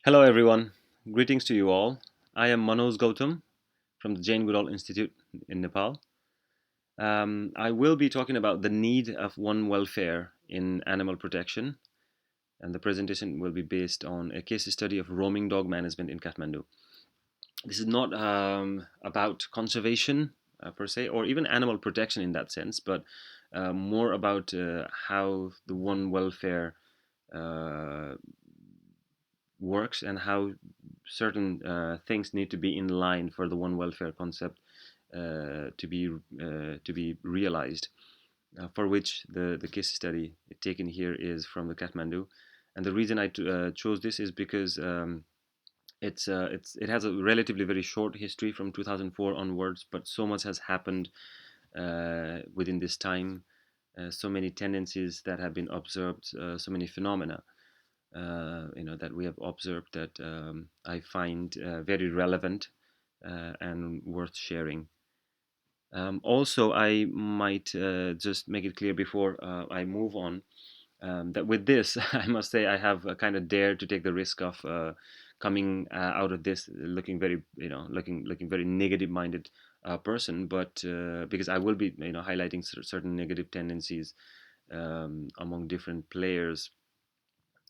Hello, everyone. Greetings to you all. I am Manoj Gautam from the Jane Goodall Institute in Nepal. I will be talking about the need of one welfare in animal protection, and the presentation will be based on a case study of roaming dog management in Kathmandu. This is not about conservation per se, or even animal protection in that sense, but more about how the one welfare uh, works and how certain things need to be in line for the one welfare concept to be realized. For which the case study taken here is from the Kathmandu, and the reason I chose this is because it has a relatively very short history from 2004 onwards, but so much has happened within this time. So many tendencies that have been observed, so many phenomena that we have observed that I find very relevant and worth sharing. Also, I might just make it clear before I move on that with this, I must say I have kind of dared to take the risk of coming out of this looking very, looking very negative-minded person, but because I will be, highlighting certain negative tendencies among different players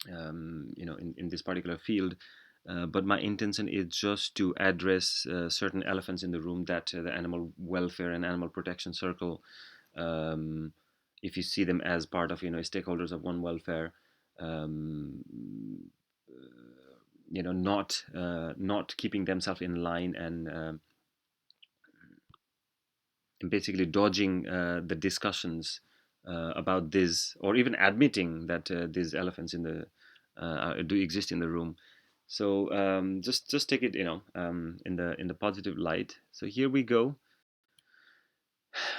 in this particular field. But my intention is just to address certain elephants in the room that the animal welfare and animal protection circle, um, if you see them as part of stakeholders of one welfare, um, not keeping themselves in line and basically dodging the discussions about this, or even admitting that these elephants in the do exist in the room. So just take it, in the positive light. So here we go.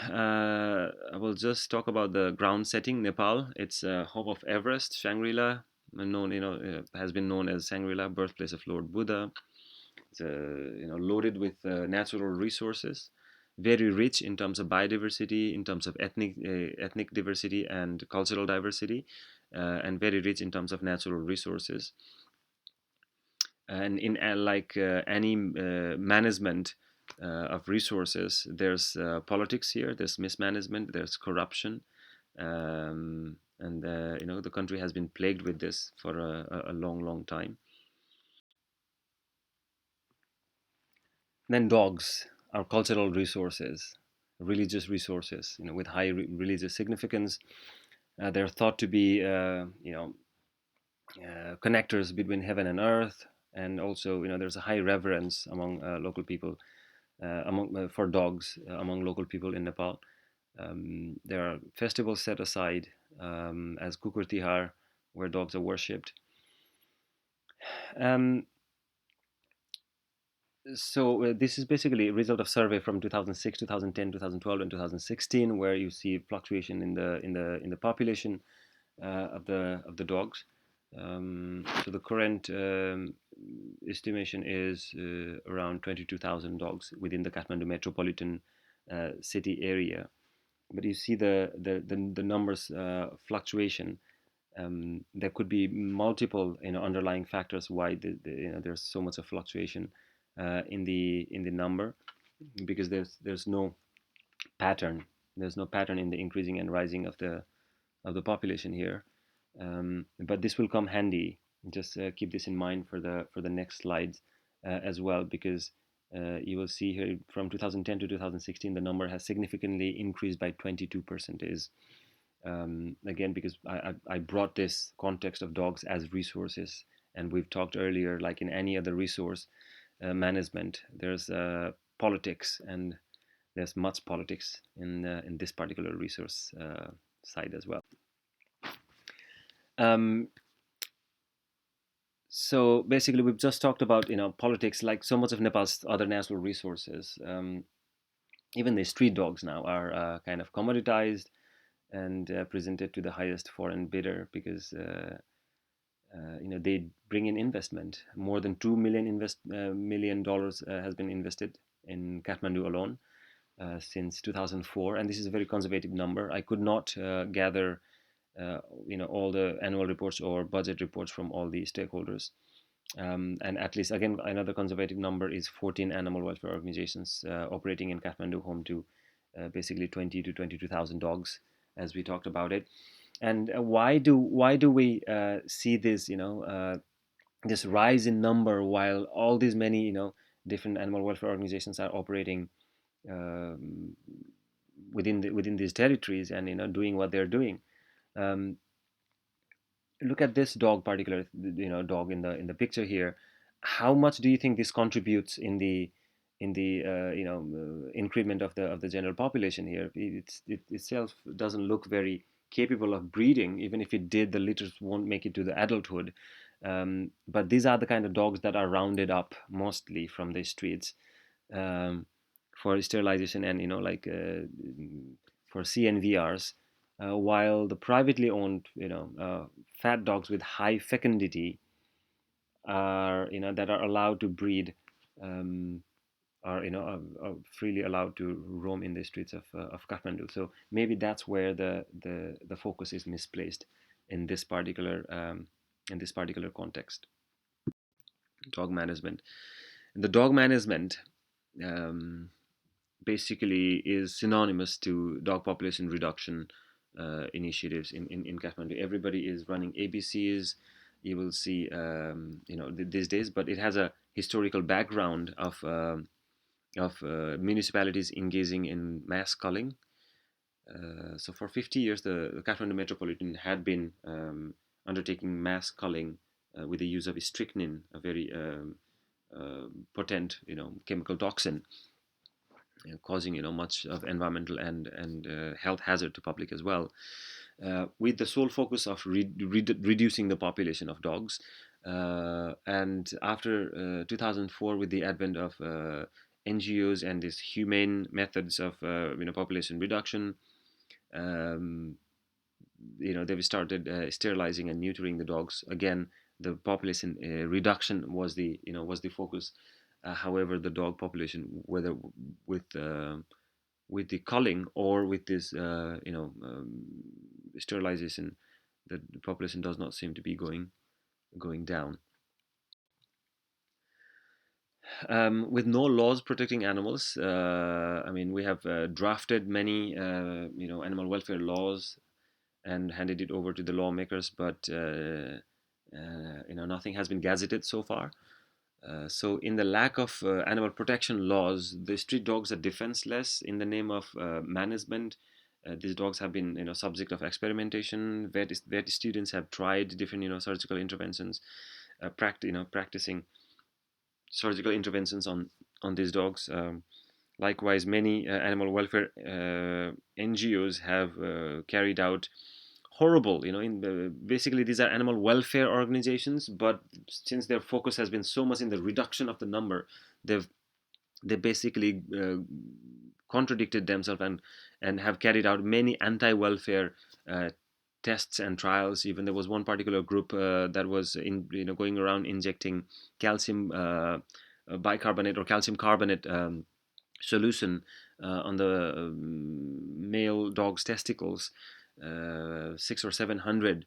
I will just talk about the ground setting. Nepal, it's home of Everest, Shangri-La, known, has been known as Shangri-La, birthplace of Lord Buddha. It's loaded with natural resources, very rich in terms of biodiversity, in terms of ethnic diversity and cultural diversity, and very rich in terms of natural resources. And in any management of resources, there's politics here, there's mismanagement, there's corruption, and the country has been plagued with this for a long time. Then dogs are cultural resources, religious resources, with high religious significance. They're thought to be, connectors between heaven and earth, and also, there's a high reverence among local people, among for dogs among local people in Nepal. There are festivals set aside as Kukur Tihar, where dogs are worshipped. Um, so this is basically a result of survey from 2006, 2010, 2012, and 2016, where you see fluctuation in the population of the dogs. So the current estimation is around 22,000 dogs within the Kathmandu metropolitan city area. But you see the numbers fluctuation. There could be multiple underlying factors why there's so much of fluctuation in the number, because there's no pattern. There's no pattern in the increasing and rising of the population here. But this will come handy. Just keep this in mind for the next slides as well, because you will see here from 2010 to 2016 the number has significantly increased by 22%. Again, because I brought this context of dogs as resources, and we've talked earlier, like in any other resource management, there's politics, and there's much politics in this particular resource side as well. Um, so basically, we've just talked about politics, like so much of Nepal's other natural resources. Even the street dogs now are kind of commoditized and presented to the highest foreign bidder, because they bring in investment. More than $2 million has been invested in Kathmandu alone since 2004, and this is a very conservative number. I could not gather all the annual reports or budget reports from all the stakeholders. And at least, again, another conservative number is 14 animal welfare organizations operating in Kathmandu, home to basically 20 to 22,000 dogs, as we talked about it. And why do we see this, this rise in number, while all these many, different animal welfare organizations are operating um, within these territories, and doing what they're doing. Um, Look at this dog, particular, dog in the picture here. How much do you think this contributes in the increment of the general population here? It itself doesn't look very capable of breeding. Even if it did, the litters won't make it to the adulthood. But these are the kind of dogs that are rounded up mostly from the streets, um, for sterilization, and for CNVRs, while the privately owned, fat dogs with high fecundity are, that are allowed to breed, um, are freely allowed to roam in the streets of Kathmandu. So maybe that's where the focus is misplaced in this particular context. Dog management. The dog management, um, basically is synonymous to dog population reduction initiatives in Kathmandu. Everybody is running ABCs. You will see, these days, but it has a historical background of municipalities engaging in mass culling. So for 50 years, the Kathmandu Metropolitan had been undertaking mass culling with the use of strychnine, a very potent, chemical toxin, causing much of environmental and health hazard to public as well, with the sole focus of reducing the population of dogs. And after 2004, with the advent of NGOs and these humane methods of population reduction, um, they've started sterilizing and neutering the dogs. Again, the population reduction was the focus. However, the dog population, whether with with the culling or with this sterilization, the population does not seem to be going down. With no laws protecting animals, I mean, we have drafted many animal welfare laws and handed it over to the lawmakers, but nothing has been gazetted so far. So, in the lack of animal protection laws, the street dogs are defenseless in the name of management. These dogs have been, subject of experimentation. Vet students have tried different, surgical interventions, practicing surgical interventions on these dogs. Likewise, many animal welfare NGOs have carried out horrible, basically these are animal welfare organizations, but since their focus has been so much in the reduction of the number, they've they basically contradicted themselves, and have carried out many anti-welfare tests and trials. Even there was one particular group that was going around injecting calcium bicarbonate or calcium carbonate solution on the male dog's testicles, 600 or 700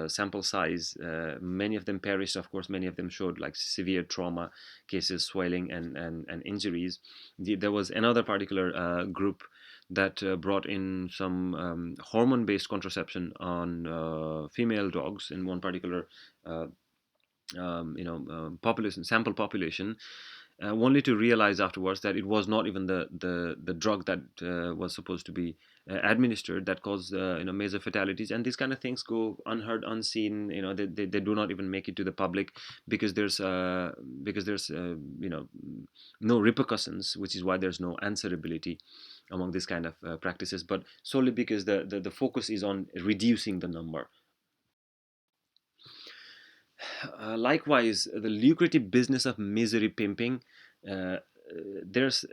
sample size. Many of them perished. Of course, many of them showed like severe trauma cases, swelling, and injuries. There was another particular group that brought in some hormone-based contraception on female dogs in one particular population, sample population, only to realize afterwards that it was not even the drug that was supposed to be administered that caused major fatalities. And these kind of things go unheard, unseen. They do not even make it to the public because there's no repercussions, which is why there's no answerability among this kind of practices, but solely because the focus is on reducing the number. Likewise, the lucrative business of misery pimping. Uh, there's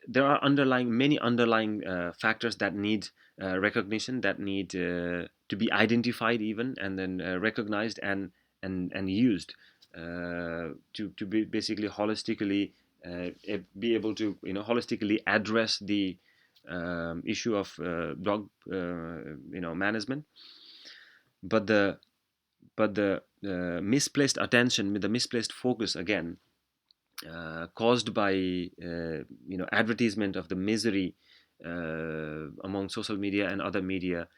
there are many underlying factors that need recognition, that need to be identified, even, and then recognized and used to be basically holistically be able to holistically address the issue of dog management. But the misplaced attention, with the misplaced focus again, caused by advertisement of the misery among social media and other media.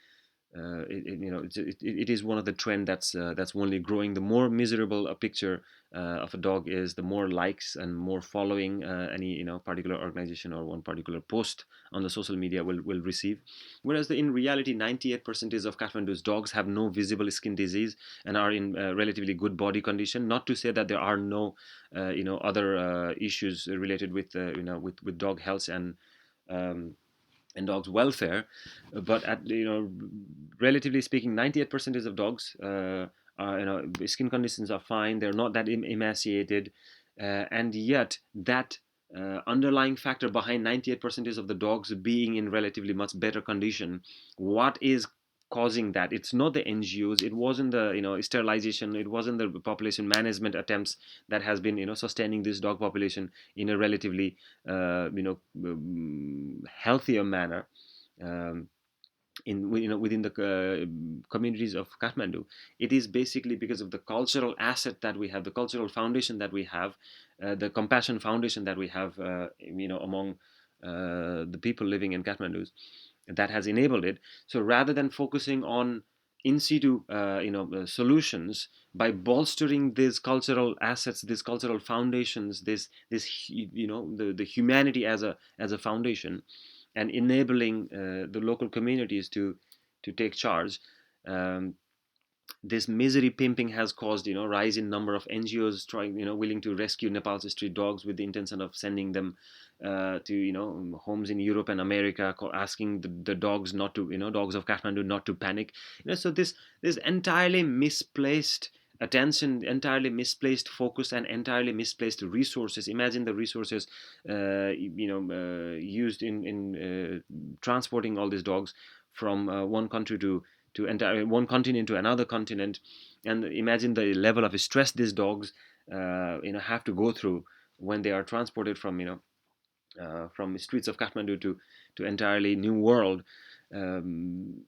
It is one of the trend that's only growing. The more miserable a picture of a dog is, the more likes and more following any particular organization or one particular post on the social media will receive. Whereas in reality, 98% of Kathmandu's dogs have no visible skin disease and are in relatively good body condition. Not to say that there are no other issues related with with dog health um, and dogs' welfare, but at relatively speaking, 98% of dogs, are, skin conditions are fine. They're not that emaciated, and yet that underlying factor behind 98% of the dogs being in relatively much better condition, what is causing that? It's not the NGOs. It wasn't the sterilization. It wasn't the population management attempts that has been sustaining this dog population in a relatively healthier manner. Um, within the communities of Kathmandu, it is basically because of the cultural asset that we have, the cultural foundation that we have, the compassion foundation that we have, among the people living in Kathmandu, that has enabled it. So rather than focusing on in situ, solutions, by bolstering these cultural assets, these cultural foundations, this the humanity as a foundation, and enabling the local communities to take charge. Um, this misery pimping has caused rise in number of NGOs trying willing to rescue Nepal's street dogs with the intention of sending them to homes in Europe and America, asking the dogs not to dogs of Kathmandu not to panic. So this entirely misplaced attention, entirely misplaced focus, and entirely misplaced resources. Imagine the resources used in transporting all these dogs from one country to entire one continent to another continent, and imagine the level of stress these dogs have to go through when they are transported from the streets of Kathmandu to entirely new world. Um,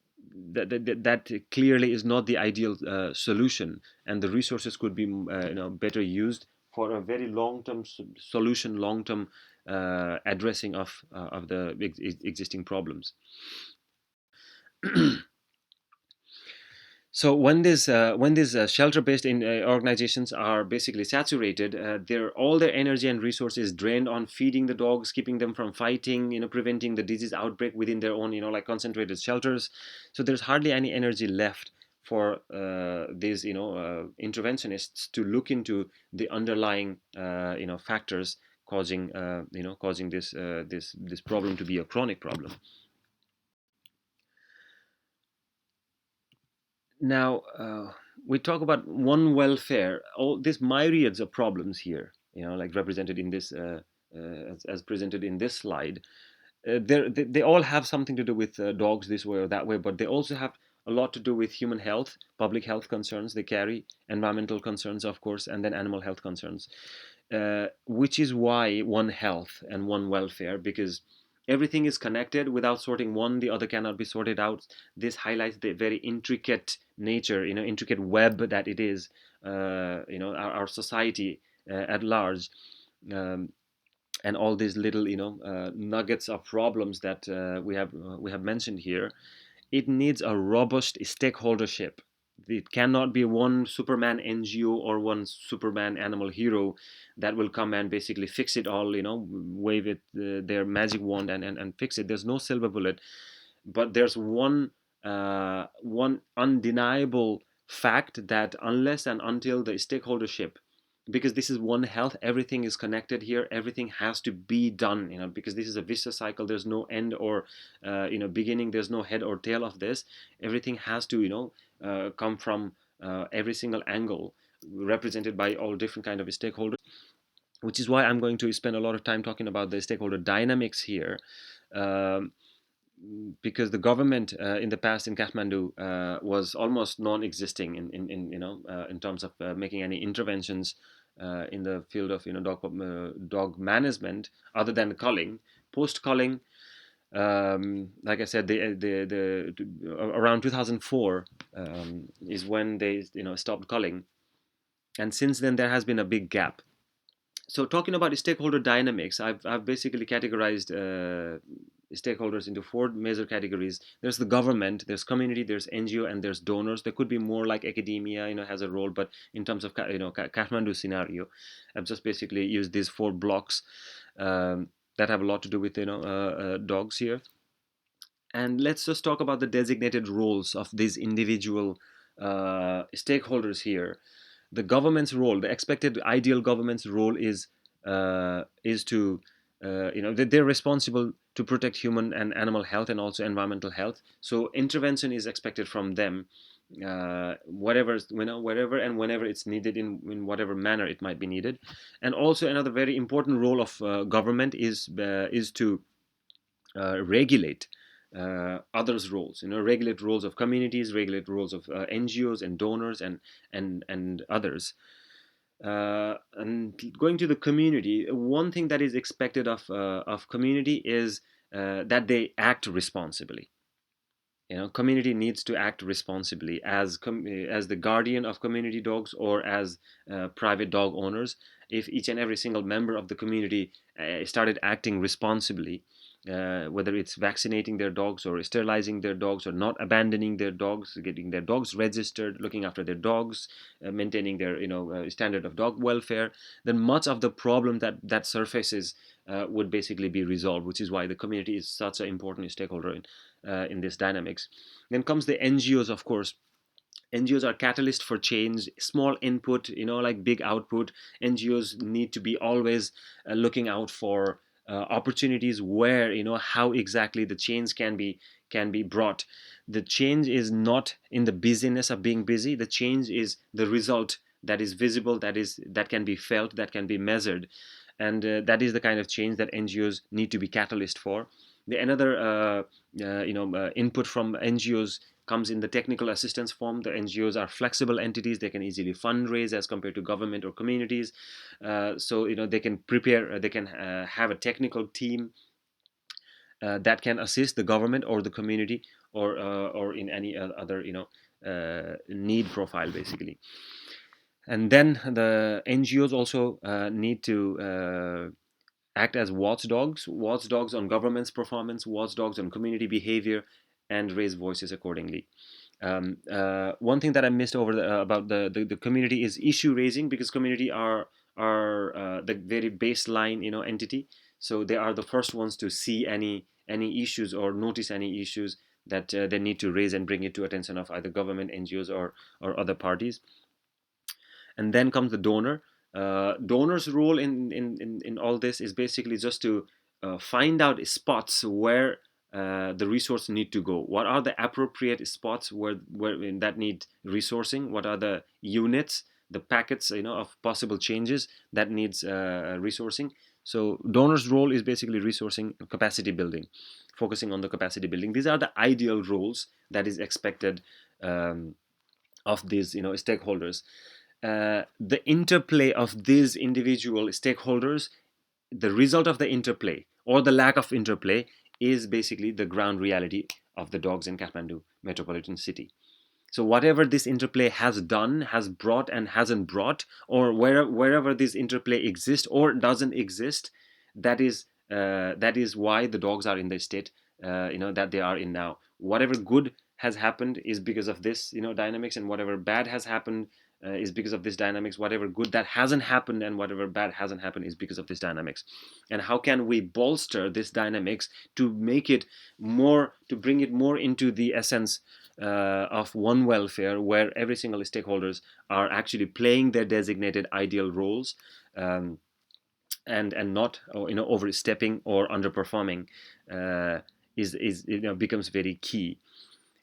that clearly is not the ideal solution, and the resources could be better used for a very long term solution, long term addressing of the existing problems. So when these shelter-based organizations are basically saturated, all their energy and resources drained on feeding the dogs, keeping them from fighting, preventing the disease outbreak within their own, like concentrated shelters. So there's hardly any energy left for these, interventionists to look into the underlying, factors causing this problem to be a chronic problem. Now, we talk about one welfare. All these myriads of problems here, like represented in this, as presented in this slide, they all have something to do with dogs this way or that way, but they also have a lot to do with human health, public health concerns they carry, environmental concerns, of course, and then animal health concerns. Which is why one health and one welfare, because everything is connected. Without sorting one, the other cannot be sorted out. This highlights the very intricate nature, intricate web that it is, our society at large. Um, and all these little nuggets of problems that we have mentioned here, it needs a robust stakeholdership. It cannot be one Superman NGO or one Superman animal hero that will come and basically fix it all, wave it their magic wand and fix it. There's no silver bullet, but there's one undeniable fact, that unless and until the stakeholdership, because this is one health, everything is connected here, everything has to be done, because this is a vicious cycle. There's no end or beginning, there's no head or tail of this. Everything has to come from every single angle, represented by all different kind of stakeholders, which is why I'm going to spend a lot of time talking about the stakeholder dynamics here. um, because the government in the past in Kathmandu was almost non-existing in terms of making any interventions in the field of dog management, other than culling. Post culling, like I said, around 2004 is when they stopped culling. And since then, there has been a big gap. So talking about stakeholder dynamics, I've basically categorized stakeholders into four major categories. There's the government, there's community, there's NGO, and there's donors. There could be more, like academia, has a role, but in terms of Kathmandu scenario, I've just basically used these four blocks that have a lot to do with dogs here. And let's just talk about the designated roles of these individual stakeholders here. The government's role, the expected ideal government's role is to they're responsible to protect human and animal health and also environmental health. So intervention is expected from them, whatever wherever and whenever it's needed, in whatever manner it might be needed. And also another very important role of government is to regulate others' roles. Regulate roles of communities, regulate roles of NGOs and donors and others. And going to the community, one thing that is expected of community is that they act responsibly. Community needs to act responsibly as the guardian of community dogs, or as private dog owners. If each and every single member of the community started acting responsibly, whether it's vaccinating their dogs or sterilizing their dogs or not abandoning their dogs, getting their dogs registered, looking after their dogs, maintaining their standard of dog welfare, then much of the problem that surfaces would basically be resolved, which is why the community is such an important stakeholder in this dynamics. Then comes the NGOs, of course. NGOs are catalyst for change, small input, like big output. NGOs need to be always looking out for opportunities where, how exactly the change can be brought. The change is not in the busyness of being busy. The change is the result that is visible, that can be felt, that can be measured, and that is the kind of change that NGOs need to be catalyst for. Another input from NGOs comes in the technical assistance form. The NGOs are flexible entities; they can easily fundraise as compared to government or communities. So they can prepare, they can have a technical team that can assist the government or the community, or in any other need profile, basically. And then the NGOs also need to act as watchdogs on government's performance, watchdogs on community behavior, and raise voices accordingly. One thing that I missed over about the community is issue raising, because community are the very baseline entity. So they are the first ones to see any issues or notice any issues that they need to raise and bring it to attention of either government, NGOs, or other parties. And then comes the donor. Donor's role in all this is basically just to find out spots where the resource need to go. What are the appropriate spots where that need resourcing? What are the units, the packets, of possible changes that needs resourcing? So donor's role is basically resourcing, capacity building, focusing on the capacity building. These are the ideal roles that is expected of these stakeholders. The interplay of these individual stakeholders, the result of the interplay or the lack of interplay, is basically the ground reality of the dogs in Kathmandu metropolitan city. So whatever this interplay has done, has brought, and hasn't brought, or wherever this interplay exists or doesn't exist, that is why the dogs are in the state that they are in now. Whatever good has happened is because of this dynamics, and whatever bad has happened is because of this dynamics. Whatever good that hasn't happened and whatever bad hasn't happened is because of this dynamics. And how can we bolster this dynamics to make it more, to bring it more into the essence of one welfare, where every single stakeholders are actually playing their designated ideal roles, and not overstepping or underperforming, is becomes very key.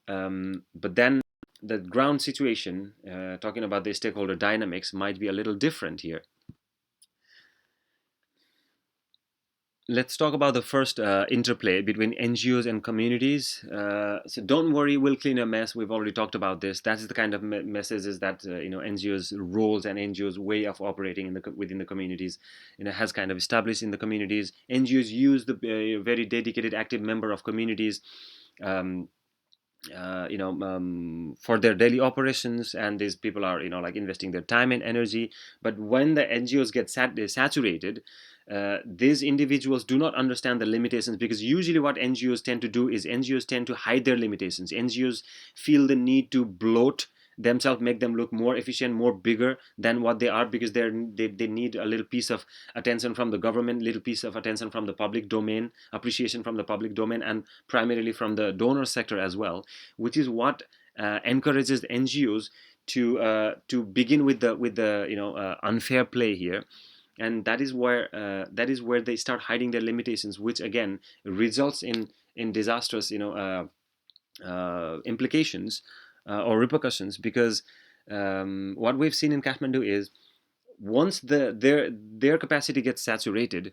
But then the ground situation, talking about the stakeholder dynamics, might be a little different here. Let's talk about the first interplay between NGOs and communities. So don't worry, we'll clean a mess. We've already talked about this. That's the kind of messages that NGOs' roles and NGOs' way of operating within the communities has kind of established in the communities. NGOs use the very dedicated, active member of communities. Um, for their daily operations, and these people are like investing their time and energy. But when the NGOs get saturated, these individuals do not understand the limitations, because usually what NGOs tend to do is NGOs tend to hide their limitations. NGOs feel the need to bloat themselves, make them look more efficient, more bigger than what they are, because they need a little piece of attention from the government, little piece of attention from the public domain, appreciation from the public domain, and primarily from the donor sector as well, which is what encourages NGOs to begin with the unfair play here. And that is where they start hiding their limitations, which again results in disastrous implications or repercussions, because what we've seen in Kathmandu is, once their capacity gets saturated,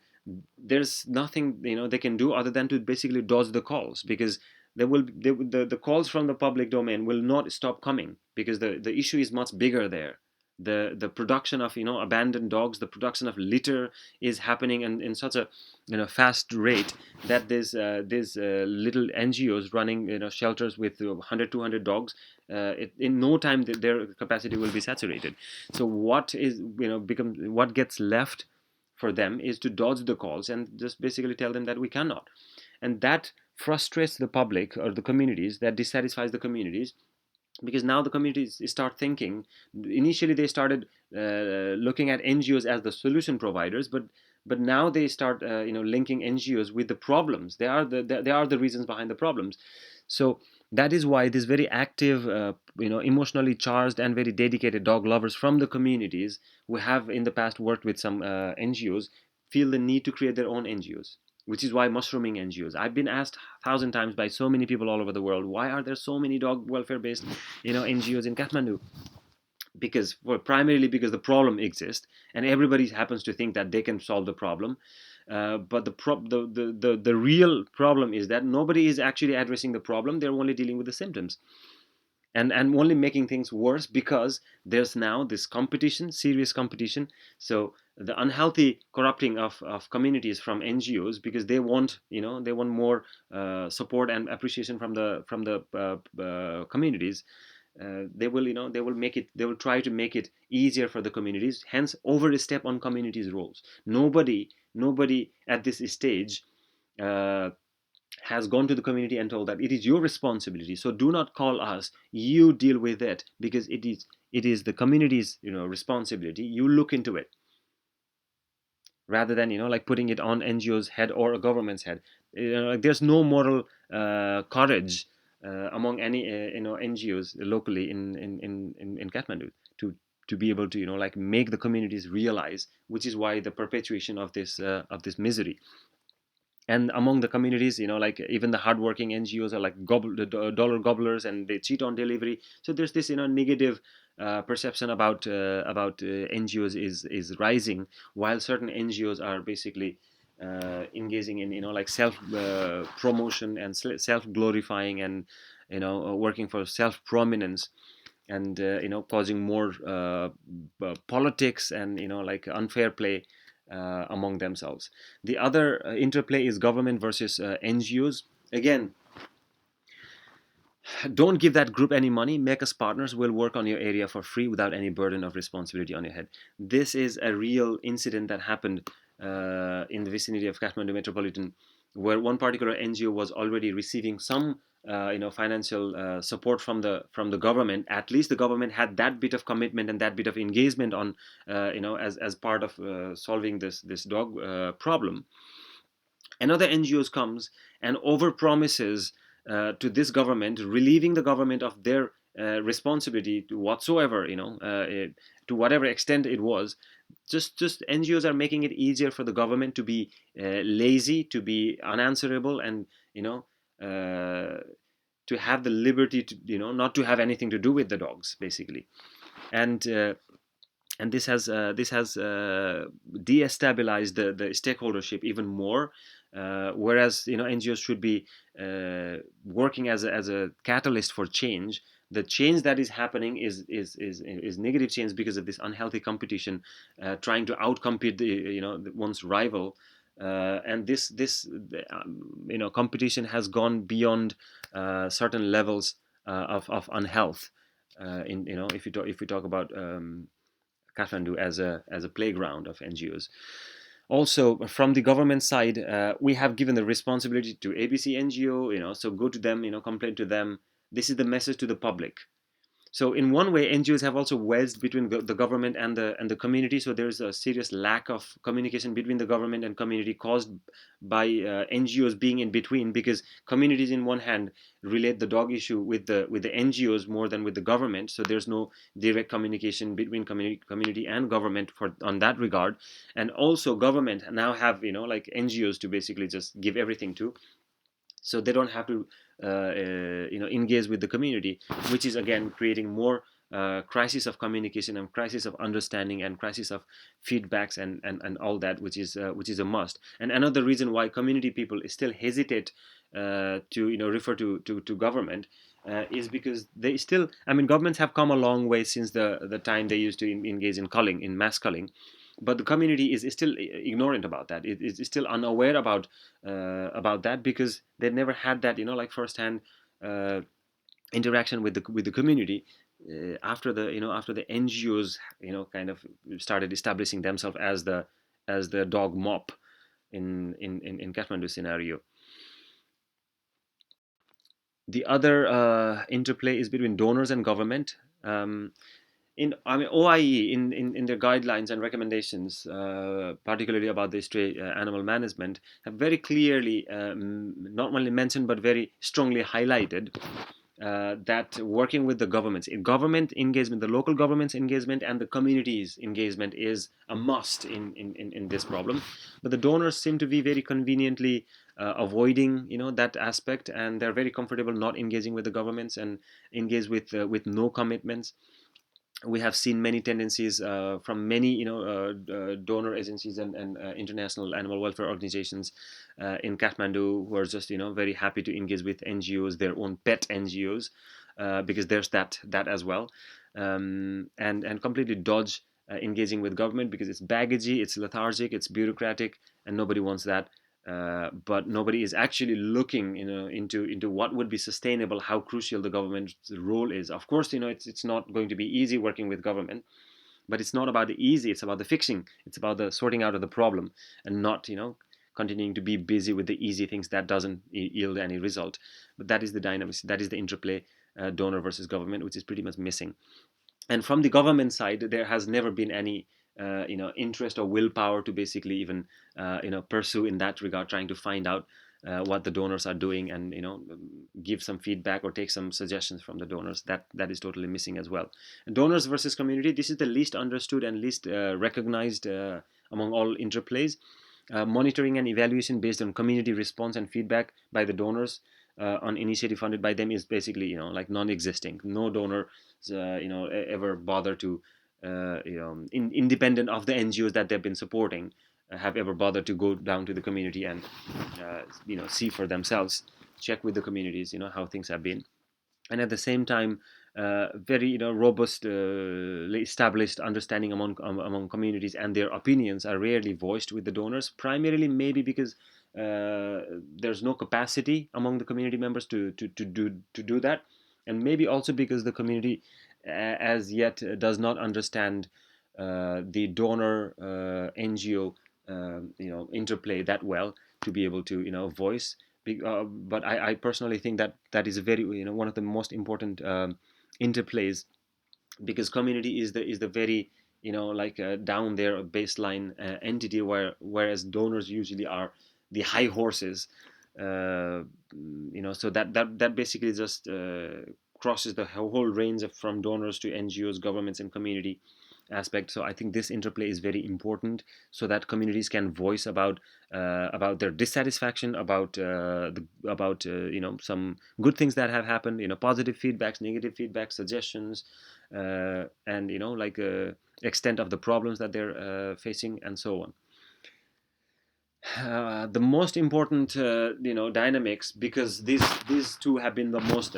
there's nothing they can do other than to basically dodge the calls, because the calls from the public domain will not stop coming, because the issue is much bigger there. The production of abandoned dogs, the production of litter is happening in such a fast rate, that there's little NGOs running shelters with 100 200 dogs. In no time their capacity will be saturated. So what gets left for them is to dodge the calls and just basically tell them that we cannot. And that frustrates the public or the communities, that dissatisfies the communities, because now the communities start thinking. Initially they started looking at NGOs as the solution providers, but now they start linking NGOs with the problems. They are the reasons behind the problems. So that is why this very active, emotionally charged and very dedicated dog lovers from the communities who have in the past worked with some NGOs feel the need to create their own NGOs, which is why mushrooming NGOs. I've been asked 1,000 times by so many people all over the world, why are there so many dog welfare based NGOs in Kathmandu? Primarily because the problem exists, and everybody happens to think that they can solve the problem. But the real problem is that nobody is actually addressing the problem. They're only dealing with the symptoms, and only making things worse, because there's now this competition, serious competition. So the unhealthy corrupting of communities from NGOs, because they want more support and appreciation from the communities. They will try to make it easier for the communities, hence overstep on communities' roles. Nobody at this stage uh, has gone to the community and told that it is your responsibility, so do not call us, you deal with it, because it is the community's responsibility. You look into it, rather than like putting it on NGO's head or a government's head. Like, there's no moral courage among any NGOs locally in Kathmandu to be able to like make the communities realize, which is why the perpetuation of this misery. And among the communities, like even the hardworking NGOs are like dollar gobblers, and they cheat on delivery. So there's this negative perception about NGOs is rising, while certain NGOs are basically engaging in like self promotion and self glorifying, and working for self prominence, and causing more politics and like unfair play among themselves. The other interplay is government versus NGOs. Again, don't give that group any money. Make us partners. We'll work on your area for free without any burden of responsibility on your head. This is a real incident that happened in the vicinity of Kathmandu metropolitan, where one particular NGO was already receiving some financial support from the government. At least the government had that bit of commitment and that bit of engagement on as part of solving this dog problem. Another NGOs comes and overpromises to this government, relieving the government of their responsibility to whatsoever, to whatever extent it was. Just NGOs are making it easier for the government to be lazy, to be unanswerable, and to have the liberty to not to have anything to do with the dogs, basically. And this has destabilized the stakeholdership even more. Whereas NGOs should be working as a catalyst for change. The change that is happening is negative change because of this unhealthy competition, trying to outcompete one's rival. And this competition has gone beyond certain levels of unhealth. In if we talk about Kathmandu as a playground of NGOs. Also, from the government side, we have given the responsibility to ABC NGO. So go to them. Complain to them. This is the message to the public. So in one way, NGOs have also wedged between the government and the community. So there's a serious lack of communication between the government and community caused by NGOs being in between, because communities in one hand relate the dog issue with the NGOs more than with the government. So there's no direct communication between community and government on that regard. And also government now have like NGOs to basically just give everything to, so they don't have to engage with the community, which is again creating more crisis of communication and crisis of understanding and crisis of feedbacks and all that, which is a must. And another reason why community people still hesitate to refer to government is because they still, I mean, governments have come a long way since the time they used to engage in culling, in mass culling, but the community is still ignorant about that. It is still unaware about that, because they never had that like firsthand uh, interaction with the community after the NGOs kind of started establishing themselves as the dog mop in Kathmandu scenario. The other interplay is between donors and government. OIE in their guidelines and recommendations, particularly about the stray animal management, have very clearly not only mentioned but very strongly highlighted that working with the governments, in government engagement, the local government's engagement and the community's engagement is a must in this problem. But the donors seem to be very conveniently avoiding that aspect, and they're very comfortable not engaging with the governments and engage with no commitments. We have seen many tendencies from many donor agencies and international animal welfare organizations in Kathmandu, who are just very happy to engage with NGOs, their own pet NGOs, because there's that as well, and completely dodge engaging with government because it's baggagey, it's lethargic, it's bureaucratic, and nobody wants that. But nobody is actually looking, into what would be sustainable, how crucial the government's role is. Of course, it's not going to be easy working with government, but it's not about the easy. It's about the fixing. It's about the sorting out of the problem, and not continuing to be busy with the easy things that doesn't yield any result. But that is the dynamics. That is the interplay, donor versus government, which is pretty much missing. And from the government side, there has never been any interest or willpower to basically even pursue in that regard, trying to find out what the donors are doing, and give some feedback or take some suggestions from the donors. That is totally missing as well. And donors versus community, this is the least understood and least recognized among all interplays. Monitoring and evaluation based on community response and feedback by the donors on initiative funded by them is basically like non-existing. No donor ever bother to independent of the NGOs that they've been supporting, have ever bothered to go down to the community and see for themselves, check with the communities how things have been. And at the same time, very robust established understanding among communities, and their opinions are rarely voiced with the donors, primarily maybe because there's no capacity among the community members to do that, and maybe also because the community as yet does not understand the donor NGO interplay that well to be able to voice. But I personally think that is a very one of the most important interplays, because community is the very like down there baseline entity, whereas donors usually are the high horses. So that basically just crosses the whole range from donors to NGOs, governments, and community aspect. So I think this interplay is very important, so that communities can voice about their dissatisfaction, about some good things that have happened, positive feedbacks, negative feedbacks, suggestions, and like extent of the problems that they're facing, and so on. The most important dynamics, because these two have been the most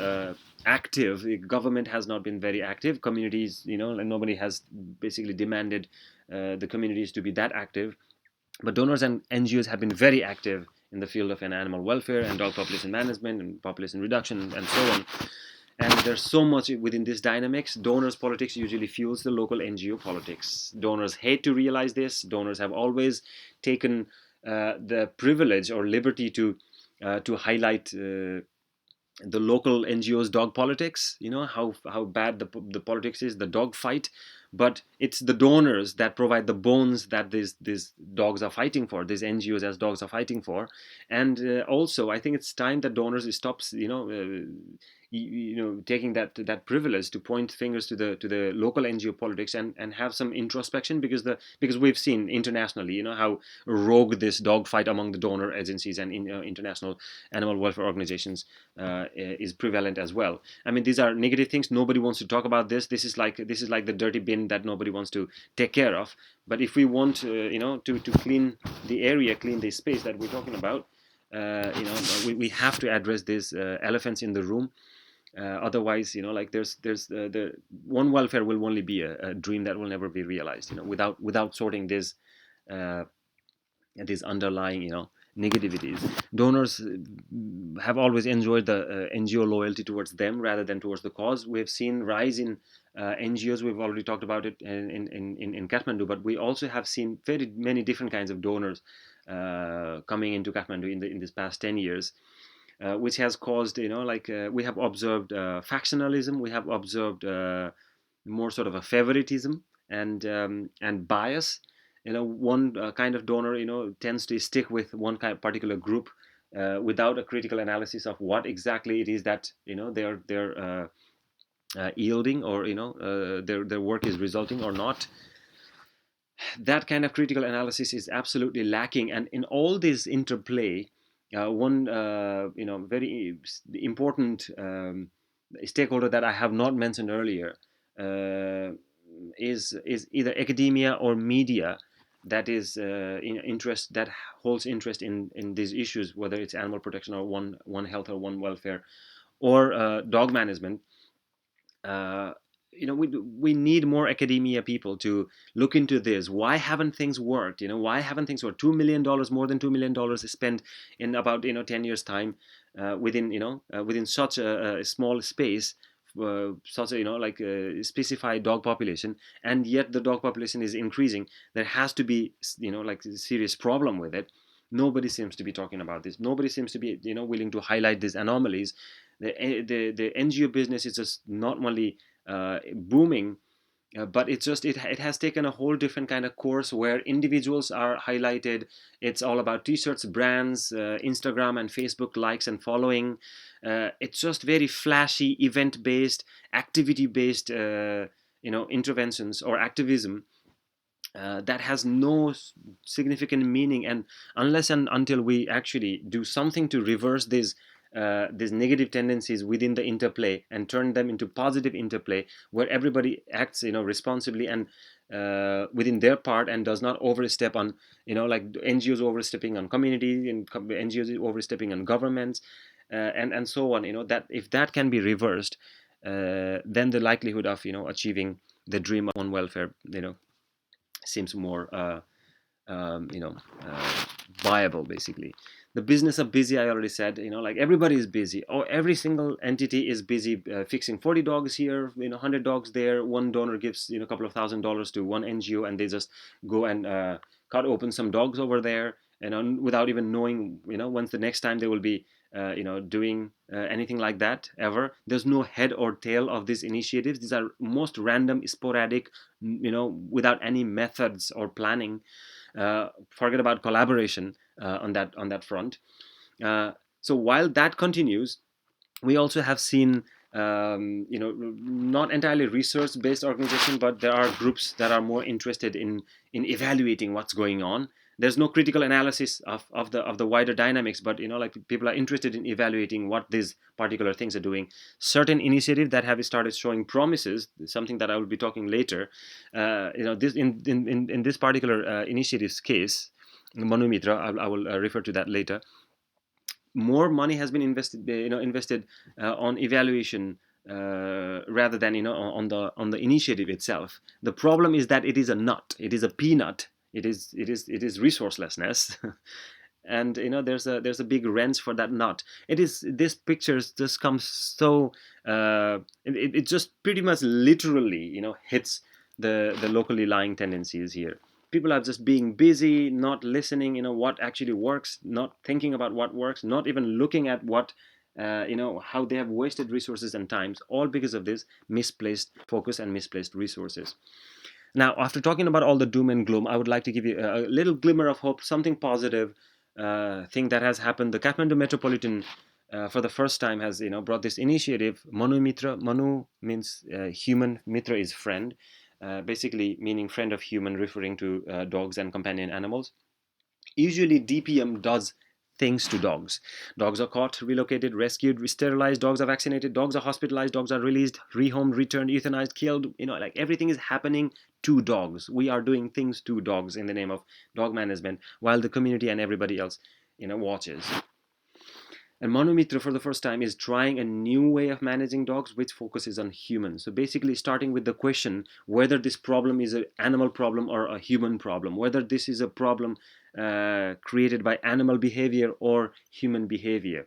active. The government has not been very active. Communities, and nobody has basically demanded the communities to be that active, but donors and NGOs have been very active in the field of animal welfare and dog population management and population reduction and so on. And there's so much within this dynamics. Donors politics usually fuels the local NGO politics. Donors hate to realize this. Donors have always taken the privilege or liberty to highlight the local NGOs dog politics, how bad the politics is, the dog fight. But it's the donors that provide the bones that these dogs are fighting for, these NGOs as dogs are fighting for. And also I think it's time that donors stops taking that privilege to point fingers to the local NGO politics, and have some introspection, because we've seen internationally how rogue this dog fight among the donor agencies and international animal welfare organizations is prevalent as well. I mean, these are negative things. Nobody wants to talk about this. This is like the dirty bin that nobody wants to take care of. But if we want, to clean the area, clean the space that we're talking about, we have to address these elephants in the room. Otherwise, there's the one welfare will only be a dream that will never be realized. Without sorting uh, these underlying negativities. Donors have always enjoyed the NGO loyalty towards them rather than towards the cause. We've seen rise in NGOs. We've already talked about it in Kathmandu, but we also have seen very many different kinds of donors coming into Kathmandu in this past 10 years. Which has caused, we have observed factionalism, we have observed more sort of a favoritism and bias. One kind of donor, tends to stick with one kind of particular group without a critical analysis of what exactly it is that they're yielding, or their work is resulting or not. That kind of critical analysis is absolutely lacking, and in all this interplay, one very important stakeholder that I have not mentioned earlier uh, is either academia or media that is interest that holds interest in these issues, whether it's animal protection or one health or one welfare or dog management. uh, we need more academia people to look into this. Why haven't things worked? Why haven't things worked? $2 million, more than $2 million is spent in about 10 years time within such a small space, such a specified dog population, and yet the dog population is increasing. There has to be a serious problem with it. Nobody seems to be talking about this. Nobody seems to be willing to highlight these anomalies. The NGO business is just not only booming, but it has taken a whole different kind of course where individuals are highlighted. It's all about t-shirts, brands, Instagram and Facebook likes and following. It's just very flashy, event based, activity based interventions or activism that has no significant meaning. And unless and until we actually do something to reverse these negative tendencies within the interplay and turn them into positive interplay, where everybody acts responsibly and within their part, and does not overstep on like NGOs overstepping on community, and NGOs overstepping on governments, and so on. That if that can be reversed, then the likelihood of achieving the dream of one welfare seems more um, you know viable. Basically, the business of busy, I already said. Like everybody is busy, or every single entity is busy fixing 40 dogs here, 100 dogs there. One donor gives a couple of $1,000s to one NGO, and they just go and cut open some dogs over there, without even knowing when's the next time they will be doing anything like that ever. There's no head or tail of these initiatives. These are most random, sporadic, without any methods or planning. Forget about collaboration on that front. So while that continues, we also have seen not entirely research-based organization, but there are groups that are more interested in evaluating what's going on. There's no critical analysis of the wider dynamics, but like people are interested in evaluating what these particular things are doing. Certain initiatives that have started showing promises, something that I will be talking later. This in this particular initiative's case, Manu Mitra, I will refer to that later. More money has been invested on evaluation rather than on the initiative itself. The problem is that it is a nut. It is a peanut. It is resourcelessness. and there's a big wrench for that knot. It is this pictures just comes so it just pretty much literally hits the locally lying tendencies here. People are just being busy, not listening what actually works, not thinking about what works, not even looking at what how they have wasted resources and times, all because of this misplaced focus and misplaced resources. Now, after talking about all the doom and gloom, I would like to give you a little glimmer of hope, something positive thing that has happened. The Kathmandu Metropolitan, for the first time, has brought this initiative. Manu Mitra. Manu means human. Mitra is friend, basically meaning friend of human, referring to dogs and companion animals. Usually, DPM does things to dogs. Dogs are caught, relocated, rescued, sterilized. Dogs are vaccinated. Dogs are hospitalized. Dogs are released, rehomed, returned, euthanized, killed. Like everything is happening to dogs. We are doing things to dogs in the name of dog management, while the community and everybody else, watches. And Manu Mitra, for the first time, is trying a new way of managing dogs, which focuses on humans. So basically, starting with the question whether this problem is an animal problem or a human problem, whether this is a problem created by animal behavior or human behavior,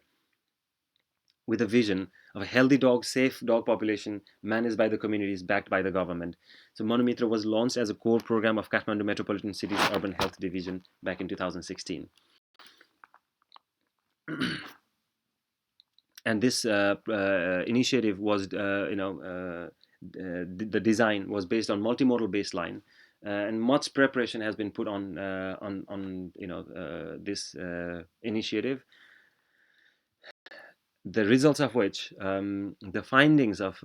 with a vision of a healthy dog, safe dog population managed by the communities, backed by the government. So Manu Mitra was launched as a core program of Kathmandu Metropolitan City's Urban Health Division back in 2016. And this initiative was, the design was based on multimodal baseline, and much preparation has been put on this initiative. The results of which, the findings of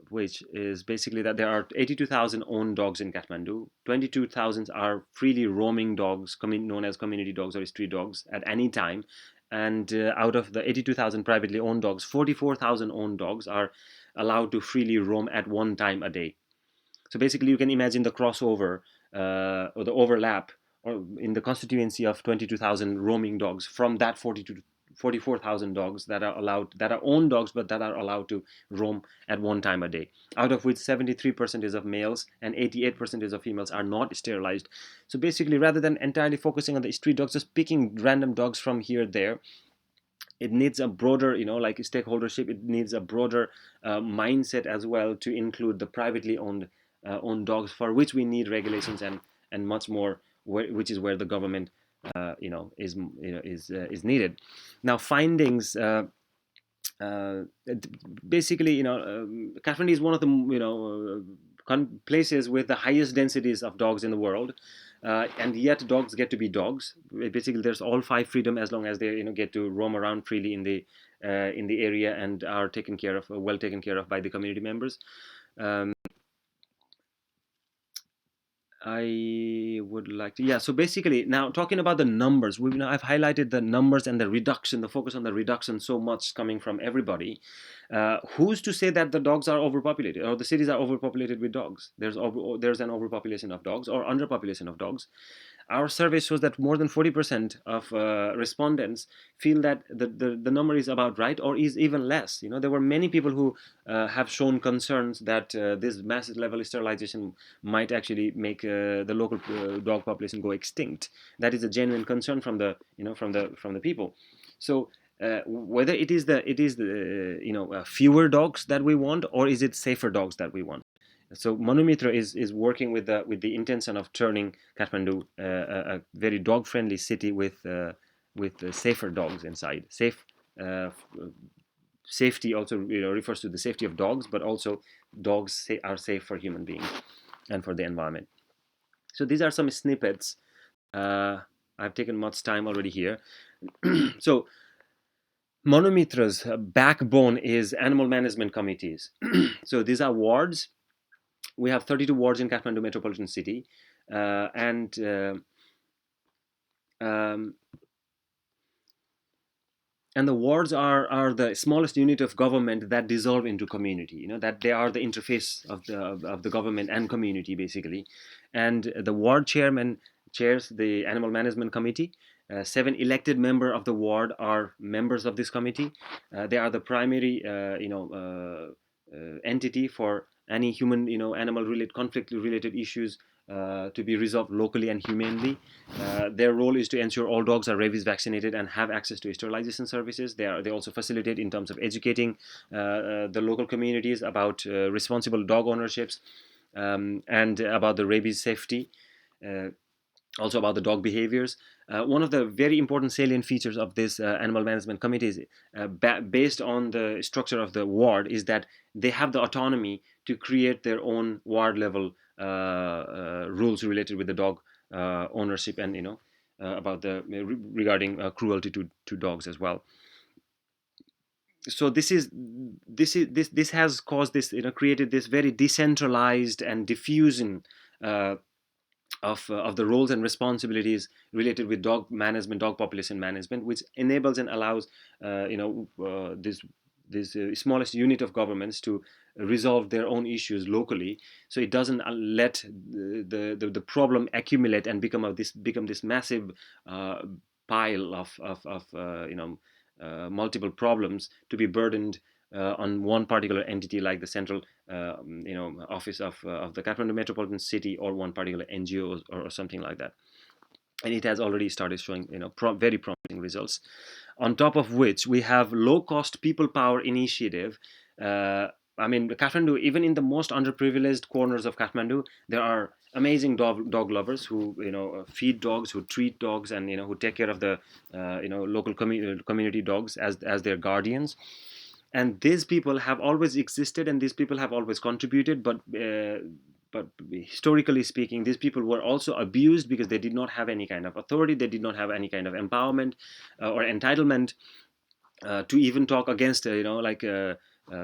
which is basically that there are 82,000 owned dogs in Kathmandu. 22,000 are freely roaming dogs, known as community dogs or street dogs, at any time. And out of the 82,000 privately owned dogs, 44,000 owned dogs are allowed to freely roam at one time a day. So basically, you can imagine the crossover or the overlap or in the constituency of 22,000 roaming dogs from that 44,000 dogs that are allowed, that are owned dogs, but that are allowed to roam at one time a day, out of which 73% is of males and 88% is of females are not sterilized. So basically, rather than entirely focusing on the street dogs, just picking random dogs from here there, it needs a broader, like stakeholdership. It needs a broader mindset as well to include the privately owned dogs, for which we need regulations and much more, which is where the government is needed. Now, findings. Basically, Kathmandu is one of the places with the highest densities of dogs in the world, and yet dogs get to be dogs. Basically, there's all five freedom as long as they get to roam around freely in the area and are taken care of, well taken care of by the community members. I would like to, yeah. So basically, now talking about the numbers, I've highlighted the numbers and the reduction, the focus on the reduction so much coming from everybody. Who's to say that the dogs are overpopulated or the cities are overpopulated with dogs? There's an overpopulation of dogs or underpopulation of dogs. Our survey shows that more than 40% of respondents feel that the number is about right or is even less. There were many people who have shown concerns that this massive level of sterilization might actually make the local dog population go extinct. That is a genuine concern from the from the people. So whether it is the fewer dogs that we want, or is it safer dogs that we want? So Manu Mitra is working with the intention of turning Kathmandu a very dog friendly city with safer dogs inside. Safety also refers to the safety of dogs, but also dogs are safe for human beings and for the environment. So these are some snippets. I've taken much time already here. So Manu Mitra's backbone is animal management committees. So these are wards. We have 32 wards in Kathmandu metropolitan city, and the wards are the smallest unit of government that dissolve into community. That they are the interface of the government and community basically, and the ward chairman chairs the animal management committee. 7 elected members of the ward are members of this committee. They are the primary entity for any human animal related conflict related issues to be resolved locally and humanely. Their role is to ensure all dogs are rabies vaccinated and have access to sterilization services. They also facilitate in terms of educating the local communities about responsible dog ownerships, and about the rabies safety. Uh, Also about the dog behaviors. One of the very important salient features of this animal management committees, based on the structure of the ward, is that they have the autonomy to create their own ward level rules related with the dog ownership, and about the regarding cruelty to dogs as well. So this has caused this, created this very decentralized and diffusion uh, of the roles and responsibilities related with dog management, dog population management, which enables and allows this smallest unit of governments to resolve their own issues locally. So it doesn't let the problem accumulate and become this massive pile of multiple problems to be burdened on one particular entity, like the central office of the Kathmandu metropolitan city, or one particular NGO, or something like that. And it has already started showing very promising results. On top of which, we have low cost people power initiative. uh, I mean, Kathmandu, even in the most underprivileged corners of Kathmandu, there are amazing dog lovers who feed dogs, who treat dogs, and who take care of the local community dogs as their guardians. And these people have always existed, and these people have always contributed, but historically speaking, these people were also abused because they did not have any kind of authority, they did not have any kind of empowerment or entitlement to even talk against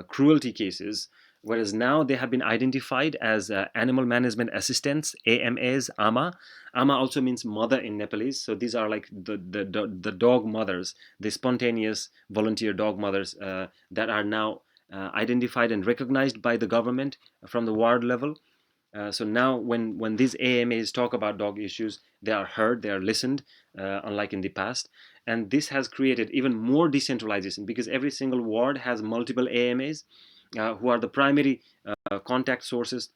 cruelty cases. Whereas now they have been identified as animal management assistants, AMAs, AMA also means mother in Nepalese. So these are like the dog mothers, the spontaneous volunteer dog mothers that are now identified and recognized by the government from the ward level. So now, when these AMAs talk about dog issues, they are heard, they are listened, unlike in the past. And this has created even more decentralization, because every single ward has multiple AMAs who are the primary contact sources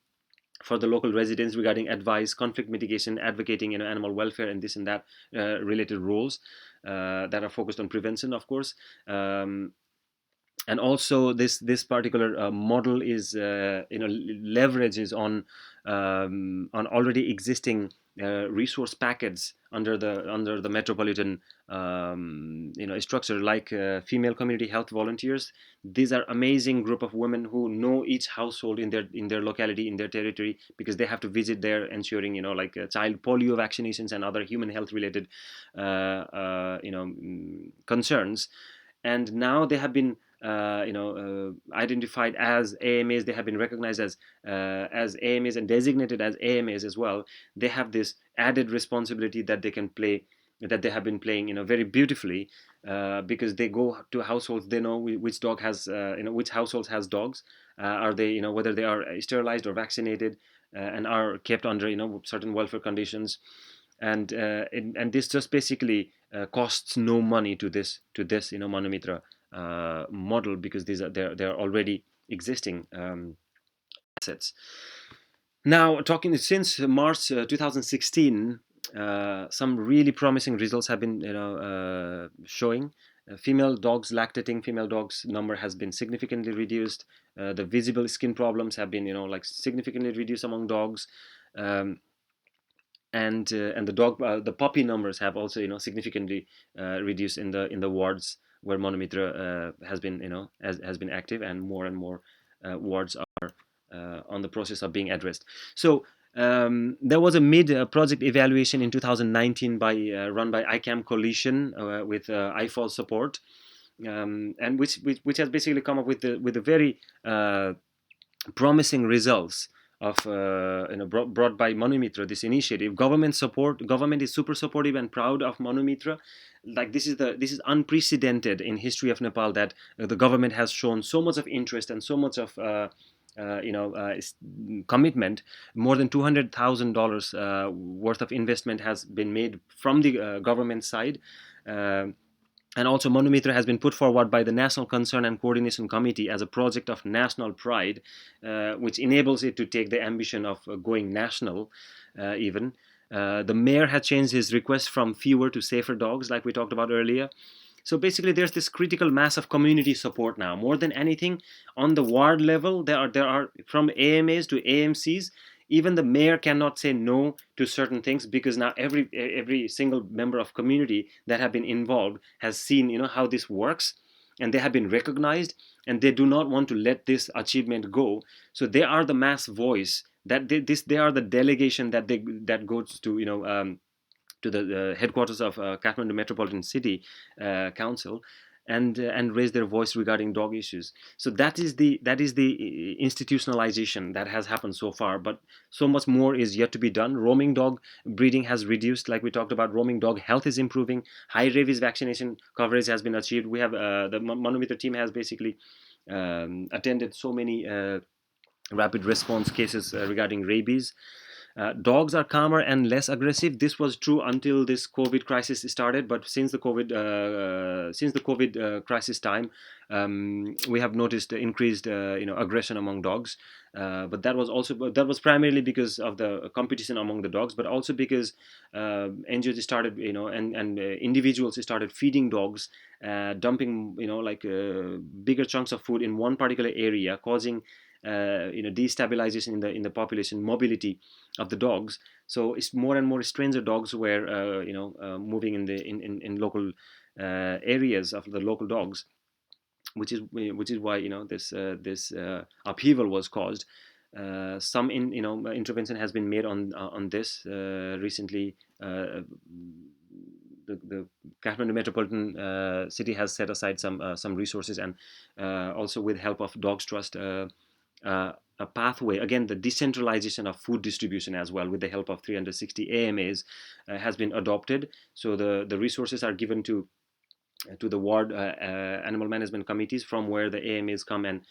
for the local residents regarding advice, conflict mitigation, advocating animal welfare, and this and that related roles that are focused on prevention, of course. And also, this particular model is leverages on already existing resource packets under the metropolitan structure, like female community health volunteers. These are amazing group of women who know each household in their locality, in their territory, because they have to visit there, ensuring child polio vaccinations and other human health related concerns. And now they have been identified as AMAs. They have been recognized as AMAs and designated as AMAs as well. They have this added responsibility that they can play, that they have been playing very beautifully, because they go to households. They know which dog has which households has dogs, are they whether they are sterilized or vaccinated, and are kept under certain welfare conditions. And this just basically costs no money to this Manomitra model, because they're already existing assets. Now, talking since March 2016, some really promising results have been showing. Lactating female dogs number has been significantly reduced. The visible skin problems have been significantly reduced among dogs. And the puppy numbers have also significantly reduced in the wards where Monomitra has been has been active, and more wards are on the process of being addressed. So there was a mid project evaluation in 2019 by run by ICAM Coalition with IFAZ support, and which has basically come up with the very promising results of brought by Manomitra, this initiative. Government is super supportive and proud of Manomitra. Like, this is unprecedented in history of Nepal, that the government has shown so much of interest and so much of commitment. More than $200,000 worth of investment has been made from the government side. And also, Manu Mitra has been put forward by the National Concern and Coordination Committee as a project of national pride, which enables it to take the ambition of going national even. The mayor has changed his request from fewer to safer dogs, like we talked about earlier. So basically, there's this critical mass of community support now. More than anything, on the ward level, there are from AMAs to AMCs. Even the mayor cannot say no to certain things, because now every single member of community that have been involved has seen, how this works, and they have been recognized, and they do not want to let this achievement go. So they are the mass voice, that they are the delegation that goes to, to the headquarters of Kathmandu Metropolitan City Council, and raise their voice regarding dog issues. So that is the institutionalization that has happened so far, but so much more is yet to be done. Roaming dog breeding has reduced, like we talked about. Roaming dog health is improving. High rabies vaccination coverage has been achieved. We have the Manu Mitra team has basically attended so many rapid response cases regarding rabies. Dogs are calmer and less aggressive. This was true until this COVID crisis started, but since the COVID crisis time, we have noticed increased aggression among dogs. But that was primarily because of the competition among the dogs, but also because NGOs started, and individuals started feeding dogs, dumping bigger chunks of food in one particular area, causing destabilization in the population mobility of the dogs. So it's more and more stranger dogs were moving in local areas of the local dogs, which is why this upheaval was caused. Some intervention has been made on this recently. The Kathmandu Metropolitan City has set aside some resources, and also with help of Dogs Trust, a pathway, again the decentralization of food distribution as well, with the help of 360 AMAs, has been adopted. So the resources are given to the ward animal management committees, from where the AMAs come and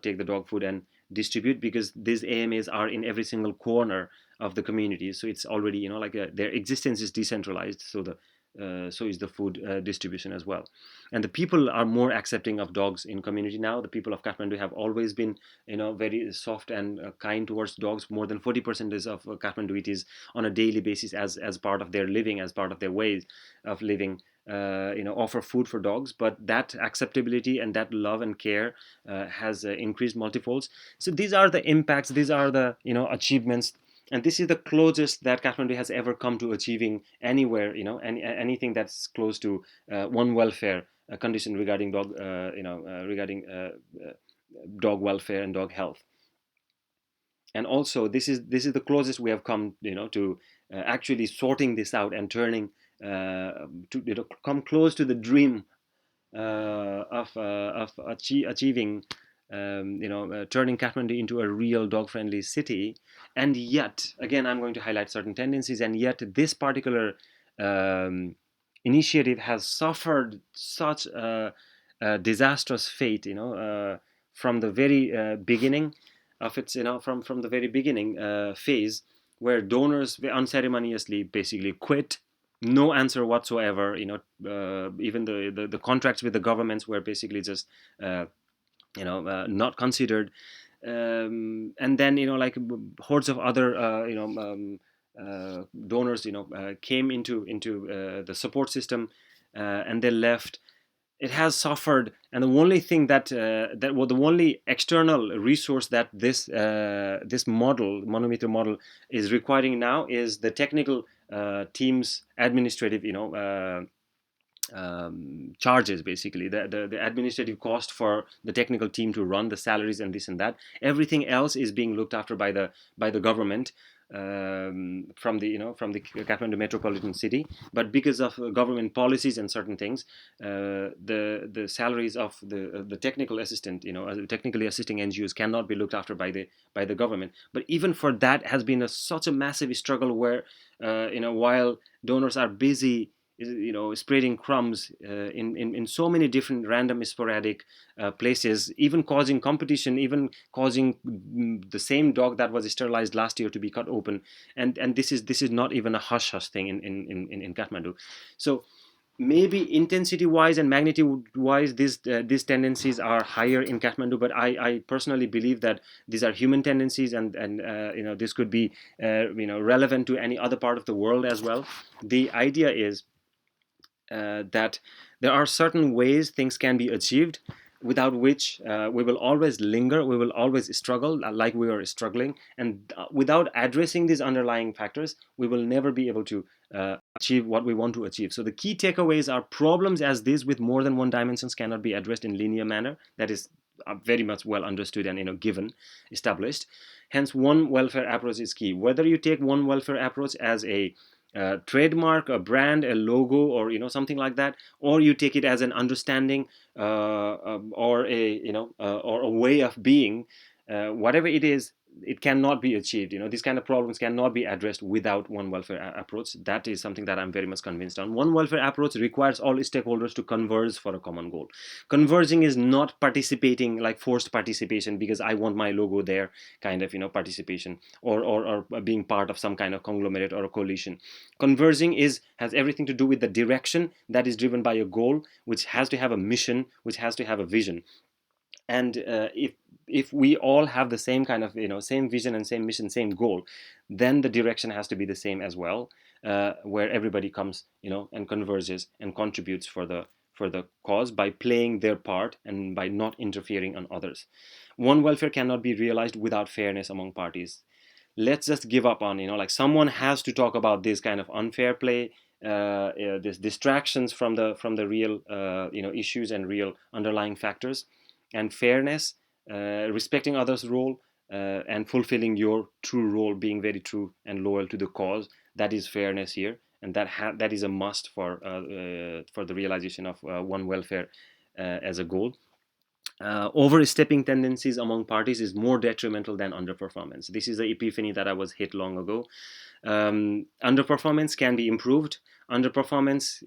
take the dog food and distribute, because these AMAs are in every single corner of the community. So it's already their existence is decentralized. So is the food distribution as well. And the people are more accepting of dogs in community now. The people of Kathmandu have always been very soft and kind towards dogs. More than 40% of Kathmanduites on a daily basis, as part of their living, as part of their ways of living, offer food for dogs. But that acceptability and that love and care has increased multifolds. So these are the impacts, these are the achievements, and this is the closest that Kathmandu has ever come to achieving anywhere, anything that's close to one welfare condition regarding dog welfare and dog health. And also, this is the closest we have come, to actually sorting this out and turning to come close to the dream of achieving, turning Kathmandu into a real dog-friendly city. And yet, again, I'm going to highlight certain tendencies. And yet, this particular initiative has suffered such a disastrous fate, from the very beginning of its, from the very beginning phase, where donors unceremoniously basically quit. No answer whatsoever. Even the contracts with the governments were basically just not considered. And then hordes of other donors came into the support system, and they left. It has suffered, and the only thing the only external resource that this model, Manu Mitra model, is requiring now, is the technical team's administrative charges. Basically, the administrative cost for the technical team to run, the salaries and this and that. Everything else is being looked after by the government, from the Kathmandu Metropolitan City. But because of government policies and certain things, the salaries of the technical assistant, technically assisting NGOs, cannot be looked after by the government. But even for that has been such a massive struggle, where while donors are busy spreading crumbs in so many different random sporadic places, even causing competition, even causing the same dog that was sterilized last year to be cut open. And this is not even a hush hush thing in Kathmandu. So maybe intensity wise and magnitude wise, these tendencies are higher in Kathmandu, but I personally believe that these are human tendencies, and this could be relevant to any other part of the world as well. The idea is that there are certain ways things can be achieved without which we will always linger, we will always struggle like we are struggling, and without addressing these underlying factors, we will never be able to achieve what we want to achieve. So the key takeaways are: problems as these with more than one dimensions cannot be addressed in linear manner. That is very much well understood and given, established. Hence, one welfare approach is key. Whether you take one welfare approach as a trademark, a brand, a logo, or something like that, or you take it as an understanding, or a way of being, whatever it is, it cannot be achieved. These kind of problems cannot be addressed without one welfare approach. That is something that I'm very much convinced on. One welfare approach requires all stakeholders to converge for a common goal. Converging is not participating, like forced participation because I want my logo there, kind of participation, or being part of some kind of conglomerate or a coalition. Converging has everything to do with the direction that is driven by a goal, which has to have a mission, which has to have a vision. And if we all have the same kind of same vision and same mission, same goal, then the direction has to be the same as well, where everybody comes and converges and contributes for the cause by playing their part and by not interfering on others. One welfare cannot be realized without fairness among parties. Let's just give up on like someone has to talk about this kind of unfair play, this distractions from the real issues and real underlying factors, and fairness, respecting others' role, and fulfilling your true role, being very true and loyal to the cause. That is fairness here, and that is a must for the realization of one welfare as a goal. Overstepping tendencies among parties is more detrimental than underperformance. This is the epiphany that I was hit long ago. Underperformance can be improved. Underperformance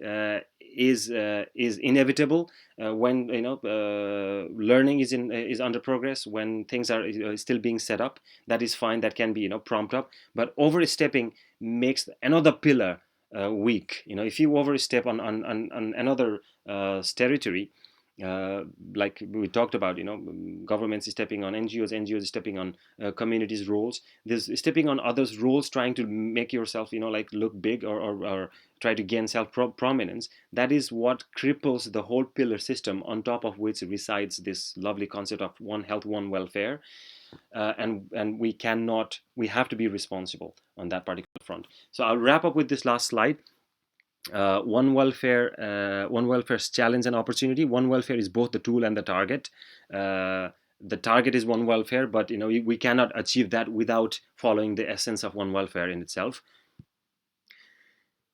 is inevitable when learning is under progress, when things are still being set up. That is fine. That can be prompt up. But overstepping makes another pillar weak. If you overstep on another territory, like we talked about, governments stepping on NGOs stepping on communities' roles. There's stepping on others' roles, trying to make yourself, like look big, or try to gain self-prominence. That is what cripples the whole pillar system, on top of which resides this lovely concept of one health, one welfare. And we have to be responsible on that particular front. So I'll wrap up with this last slide. One welfare's challenge and opportunity. One welfare is both the tool and the target. The target is one welfare, but we cannot achieve that without following the essence of one welfare in itself.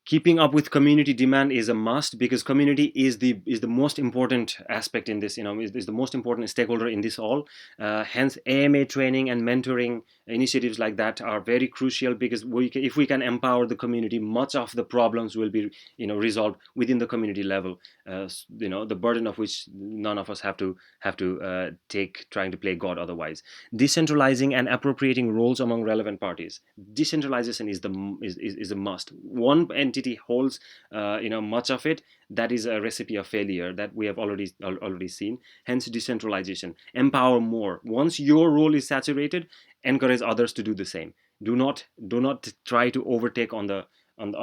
Keeping up with community demand is a must, because community is the most important aspect in this. Is the most important stakeholder in this all. Hence, AMA training and mentoring initiatives like that are very crucial, because if we can empower the community, much of the problems will be resolved within the community level. The burden of which none of us have to take, trying to play God otherwise. Decentralizing and appropriating roles among relevant parties. Decentralization is a must. One entity holds much of it. That is a recipe of failure that we have already seen. Hence, decentralization. Empower more. Once your role is saturated, encourage others to do the same. Do not try to overtake on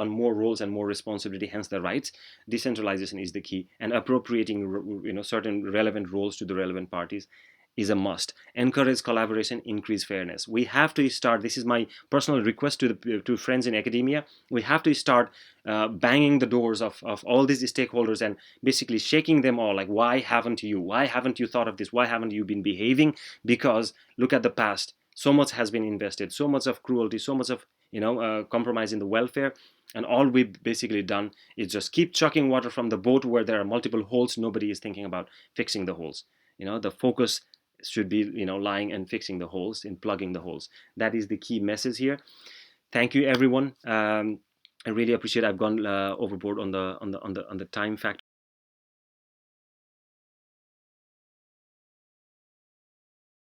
more roles and more responsibility, hence the rights. Decentralization is the key, and appropriating certain relevant roles to the relevant parties is a must. Encourage collaboration, increase fairness. We have to start, this is my personal request to friends in academia, we have to start banging the doors of all these stakeholders and basically shaking them all, like, why haven't you thought of this? Why haven't you been behaving? Because look at the past. So much has been invested, so much of cruelty, so much of compromise in the welfare, and all we've basically done is just keep chucking water from the boat where there are multiple holes. Nobody is thinking about fixing the holes. The focus should be lying and fixing the holes and plugging the holes. That is the key message here. Thank you, everyone. I really appreciate I've gone overboard on the time factor.